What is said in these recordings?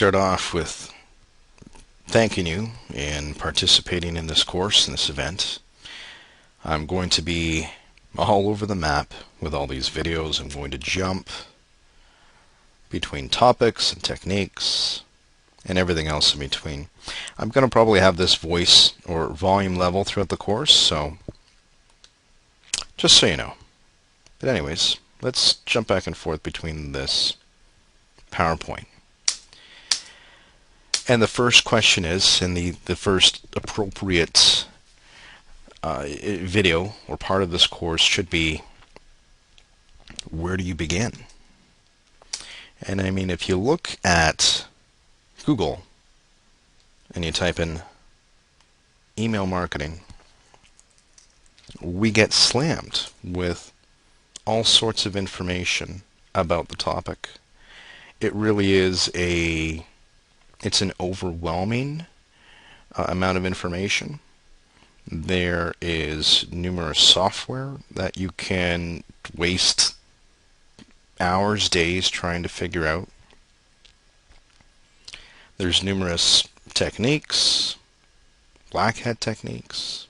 start off with thanking you and participating in this course, in this event. I'm going to be all over the map with all these videos. I'm going to jump between topics and techniques and everything else in between. I'm going to probably have this voice or volume level throughout the course, so just so you know. But anyways, let's jump back and forth between this PowerPoint. And the first question is, and the first appropriate video or part of this course should be, where do you begin? And I mean, if you look at Google and you type in email marketing, we get slammed with all sorts of information about the topic. It really is it's an overwhelming amount of information. There is numerous software that you can waste hours, days trying to figure out. There's numerous techniques, black hat techniques.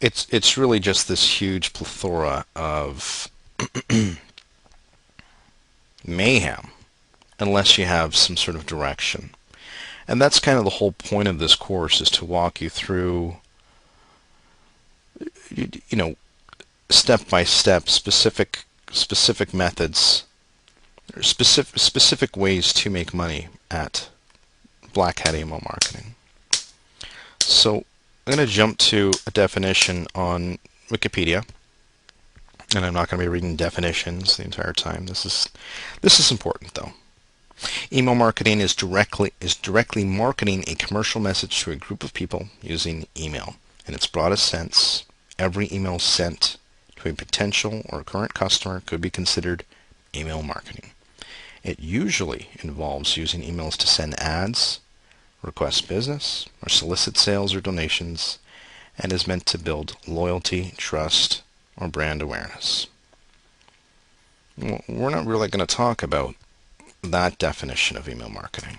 It's really just this huge plethora of mayhem unless you have some sort of direction. And that's kind of the whole point of this course, is to walk you through, step by step, specific methods, or specific ways to make money at black hat email marketing. So I'm going to jump to a definition on Wikipedia, and I'm not going to be reading definitions the entire time. This is important though. Email marketing is directly marketing a commercial message to a group of people using email. In its broadest sense, every email sent to a potential or current customer could be considered email marketing. It usually involves using emails to send ads, request business, or solicit sales or donations, and is meant to build loyalty, trust, or brand awareness. Well, we're not really going to talk about that definition of email marketing.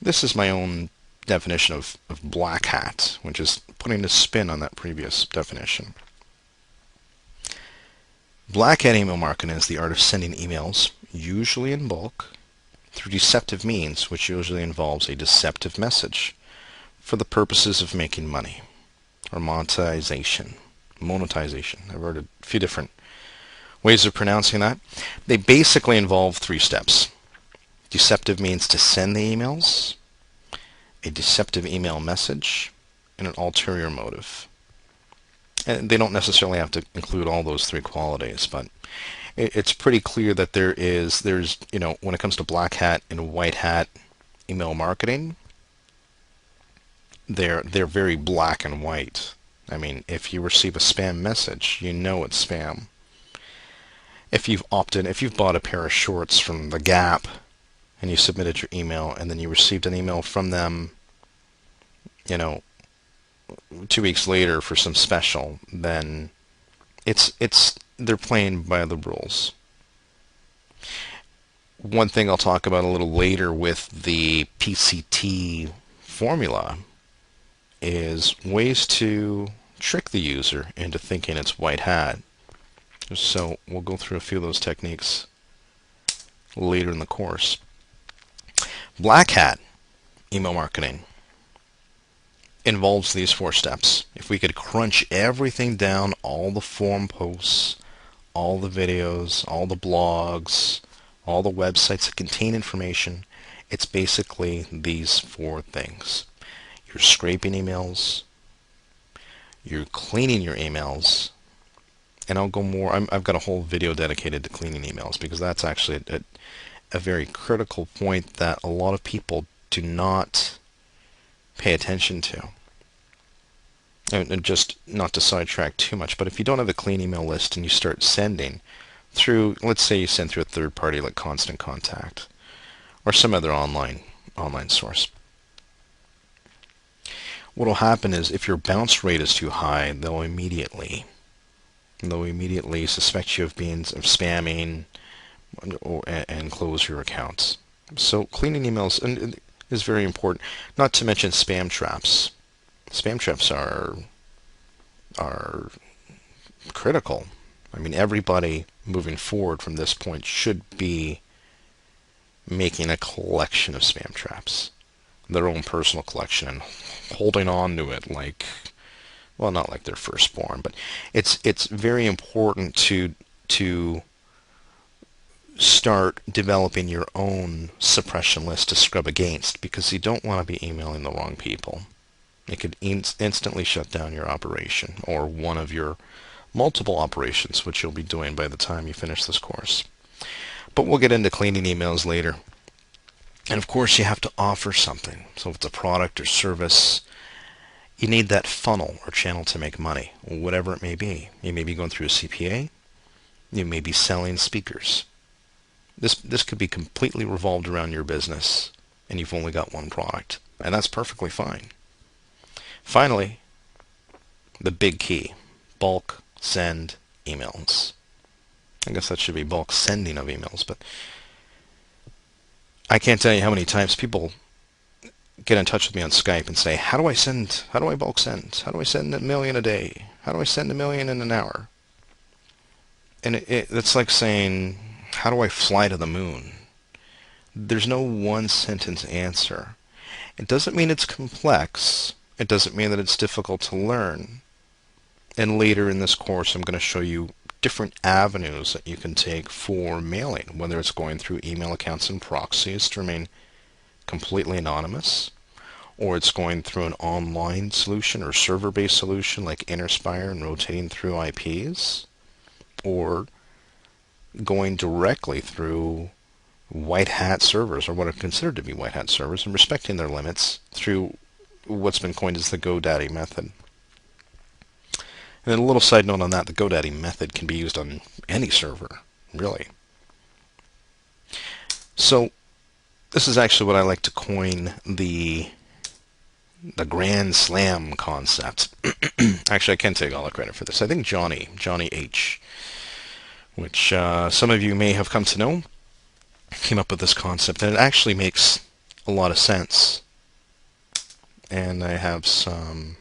This is my own definition of black hat, which is putting a spin on that previous definition. Black hat email marketing is the art of sending emails, usually in bulk, through deceptive means, which usually involves a deceptive message for the purposes of making money, or monetization. I've heard a few different ways of pronouncing that. They basically involve 3 steps. Deceptive means to send the emails, a deceptive email message, and an ulterior motive. And they don't necessarily have to include all those 3 qualities, but it's pretty clear that there's, when it comes to black hat and white hat email marketing, they're very black and white. I mean, if you receive a spam message, you know it's spam. If you've bought a pair of shorts from the Gap and you submitted your email and then you received an email from them, 2 weeks later for some special, then they're playing by the rules. One thing I'll talk about a little later with the PCT formula is ways to trick the user into thinking it's white hat. So we'll go through a few of those techniques later in the course. Black hat email marketing involves these 4 steps. If we could crunch everything down, all the forum posts, all the videos, all the blogs, all the websites that contain information, it's basically these 4 things. You're scraping emails, you're cleaning your emails, and I'll go more. I've got a whole video dedicated to cleaning emails, because that's actually a very critical point that a lot of people do not pay attention to. And just not to sidetrack too much, but if you don't have a clean email list and you start sending through, let's say you send through a third party like Constant Contact or some other online source, what will happen is, if your bounce rate is too high, they'll immediately suspect you of spamming and close your accounts. So cleaning emails is very important. Not to mention spam traps. Spam traps are critical. I mean, everybody moving forward from this point should be making a collection of spam traps, their own personal collection, and holding on to it like, well, not like their firstborn, but it's very important to start developing your own suppression list to scrub against, because you don't want to be emailing the wrong people. It could instantly shut down your operation, or one of your multiple operations, which you'll be doing by the time you finish this course. But we'll get into cleaning emails later. And of course, you have to offer something. So if it's a product or service, you need that funnel or channel to make money, whatever it may be. You may be going through a CPA. You may be selling speakers. This could be completely revolved around your business, and you've only got one product, and that's perfectly fine. Finally, the big key: bulk send emails. I guess that should be bulk sending of emails, but I can't tell you how many times people get in touch with me on Skype and say, how do I bulk send? How do I send 1,000,000 a day? How do I send 1,000,000 in an hour? And it's like saying, how do I fly to the moon? There's no one sentence answer. It doesn't mean it's complex. It doesn't mean that it's difficult to learn. And later in this course, I'm going to show you different avenues that you can take for mailing, whether it's going through email accounts and proxies to remain completely anonymous, or it's going through an online solution or server-based solution like Interspire and rotating through IPs, or going directly through white hat servers, or what are considered to be white hat servers, and respecting their limits through what's been coined as the GoDaddy method. And then a little side note on that: the GoDaddy method can be used on any server, really. So this is actually what I like to coin the Grand Slam concept. Actually, I can take all the credit for this. I think Johnny H., which some of you may have come to know, came up with this concept, and it actually makes a lot of sense. And I have some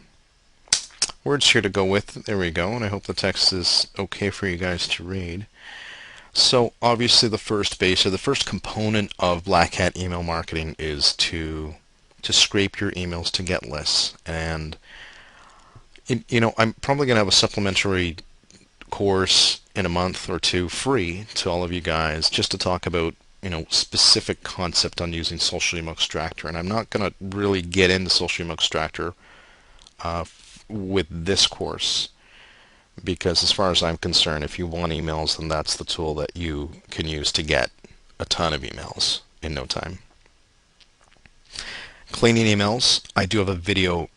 words here to go with it. There we go, and I hope the text is okay for you guys to read. So obviously the first base, or the first component of Black Hat email marketing, is to scrape your emails to get lists. And I'm probably going to have a supplementary course in a month or two free to all of you guys, just to talk about specific concept on using Social Email Extractor. And I'm not going to really get into Social Email Extractor with this course, because as far as I'm concerned, if you want emails, then that's the tool that you can use to get a ton of emails in no time. Cleaning emails, I do have a video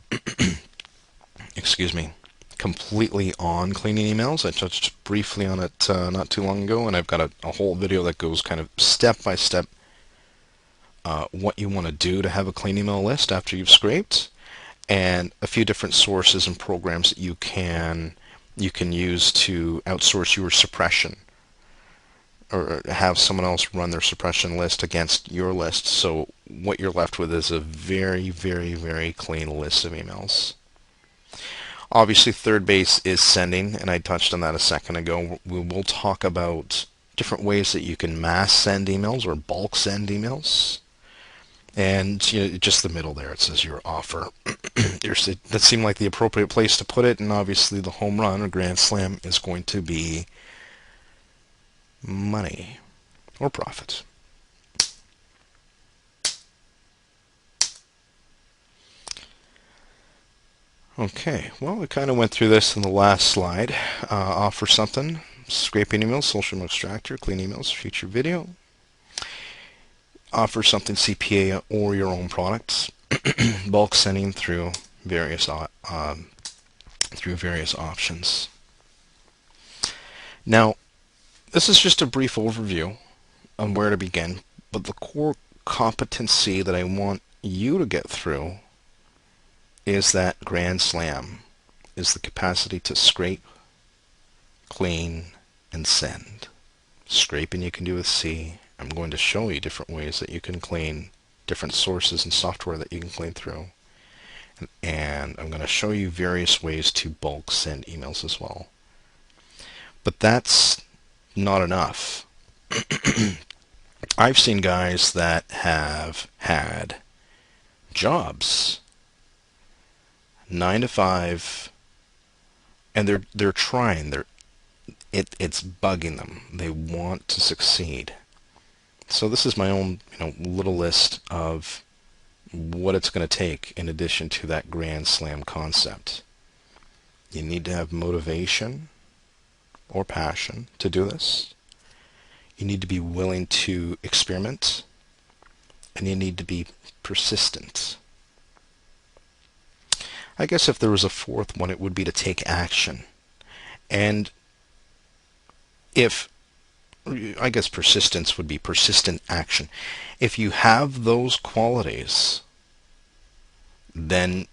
excuse me, completely on cleaning emails. I touched briefly on it not too long ago, and I've got a whole video that goes kind of step by step what you want to do to have a clean email list after you've scraped, and a few different sources and programs that you can use to outsource your suppression, or have someone else run their suppression list against your list. So what you're left with is a very, very, very clean list of emails. Obviously, third base is sending, and I touched on that a second ago. We will talk about different ways that you can mass send emails or bulk send emails. And just the middle there, it says your offer. That seemed like the appropriate place to put it, and obviously the home run or grand slam is going to be money or profit. Okay, well, we kind of went through this in the last slide. Offer something, scraping emails, Social Email Extractor, clean emails, future video. Offer something, CPA or your own products, bulk sending through various options. Now, this is just a brief overview on where to begin, but the core competency that I want you to get through is that grand slam, is the capacity to scrape, clean, and send. Scraping you can do with C, I'm going to show you different ways that you can clean, different sources and software that you can clean through. And I'm going to show you various ways to bulk send emails as well. But that's not enough. I've seen guys that have had jobs, 9 to 5, and they're trying. It's bugging them. They want to succeed. So this is my own, little list of what it's going to take in addition to that grand slam concept. You need to have motivation or passion to do this. You need to be willing to experiment, and you need to be persistent. I guess if there was a fourth one, it would be to take action. And I guess persistence would be persistent action. If you have those qualities, then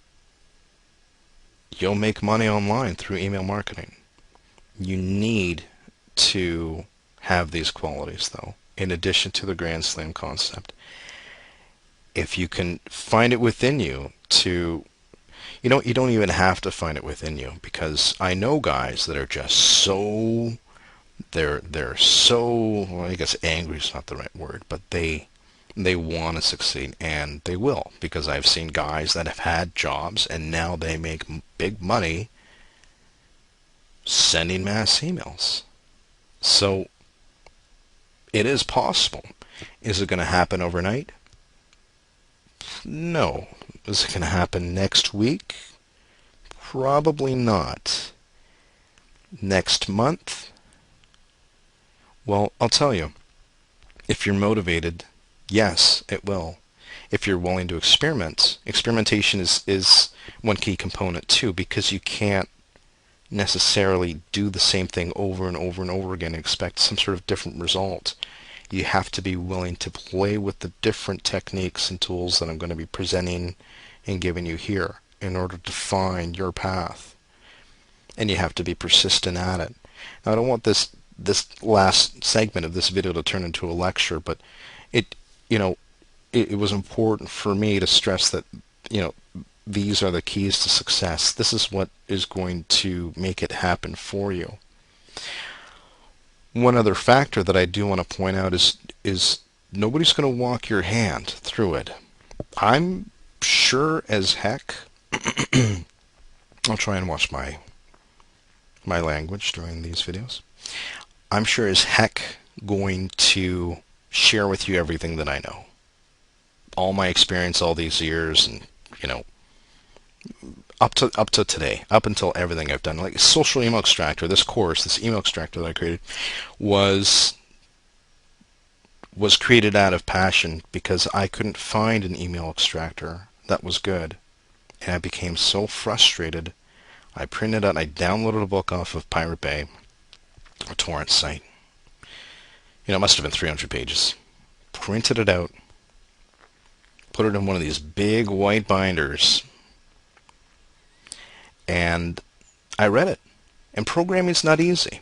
you'll make money online through email marketing. You need to have these qualities, though, in addition to the Grand Slam concept. If you can find it within you to, you don't even have to find it within you, because I know guys that are just so, they're so, well, I guess angry is not the right word, but they want to succeed, and they will, because I've seen guys that have had jobs and now they make big money sending mass emails. So it is possible. Is it going to happen overnight? No. Is it going to happen next week? Probably not. Next month? Well, I'll tell you. If you're motivated, yes, it will. If you're willing to experiment, experimentation is one key component too, because you can't necessarily do the same thing over and over and over again and expect some sort of different result. You have to be willing to play with the different techniques and tools that I'm going to be presenting and giving you here in order to find your path. And you have to be persistent at it. Now, I don't want this last segment of this video to turn into a lecture, but it was important for me to stress that, these are the keys to success. This is what is going to make it happen for you. One other factor that I do want to point out is nobody's going to walk your hand through it. I'm sure as heck, I'll try and watch my language during these videos. I'm sure as heck going to share with you everything that I know. All my experience all these years, and up to today, up until everything I've done. Like Social Email Extractor, this course, this email extractor that I created was created out of passion because I couldn't find an email extractor that was good. And I became so frustrated. I printed out, I downloaded a book off of Pirate Bay, a torrent site. It must have been 300 pages. Printed it out, put it in one of these big white binders, and I read it. And programming's not easy.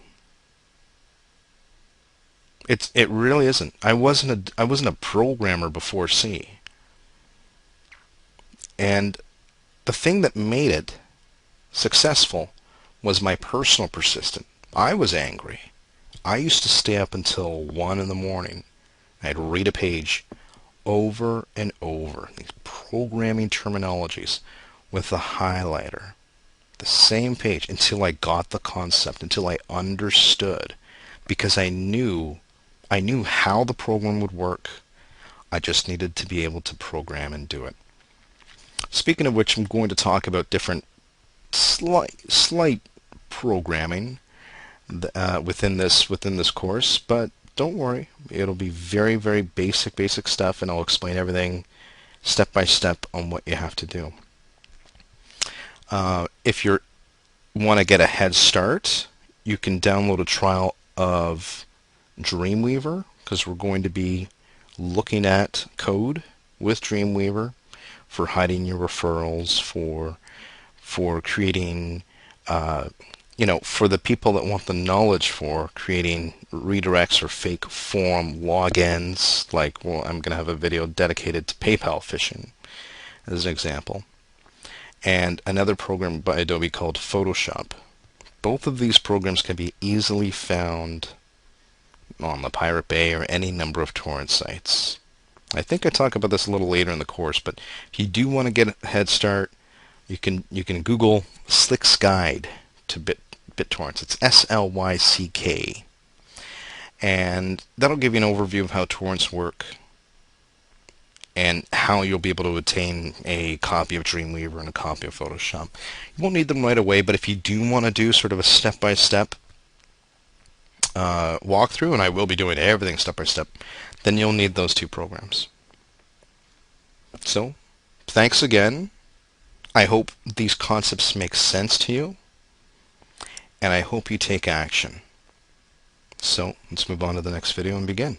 It really isn't. I wasn't a programmer before C. And the thing that made it successful was my personal persistence. I was angry. I used to stay up until 1 in the morning. I'd read a page over and over, these programming terminologies with a highlighter, the same page, until I got the concept, until I understood, because I knew how the program would work. I just needed to be able to program and do it. Speaking of which, I'm going to talk about different slight programming within this course, but don't worry, it'll be very, very basic stuff, and I'll explain everything step by step on what you have to do. If you want to get a head start, you can download a trial of Dreamweaver, because we're going to be looking at code with Dreamweaver for hiding your referrals, for creating for the people that want the knowledge for creating redirects or fake form logins, like, well, I'm going to have a video dedicated to PayPal phishing as an example, and another program by Adobe called Photoshop. Both of these programs can be easily found on the Pirate Bay or any number of torrent sites. I think I talk about this a little later in the course, but if you do want to get a head start, you can Google Slick's Guide to BitTorrents. It's SLYCK. And that'll give you an overview of how torrents work and how you'll be able to obtain a copy of Dreamweaver and a copy of Photoshop. You won't need them right away, but if you do want to do sort of a step-by-step walkthrough, and I will be doing everything step-by-step, then you'll need those two programs. So, thanks again. I hope these concepts make sense to you, and I hope you take action. So, let's move on to the next video and begin.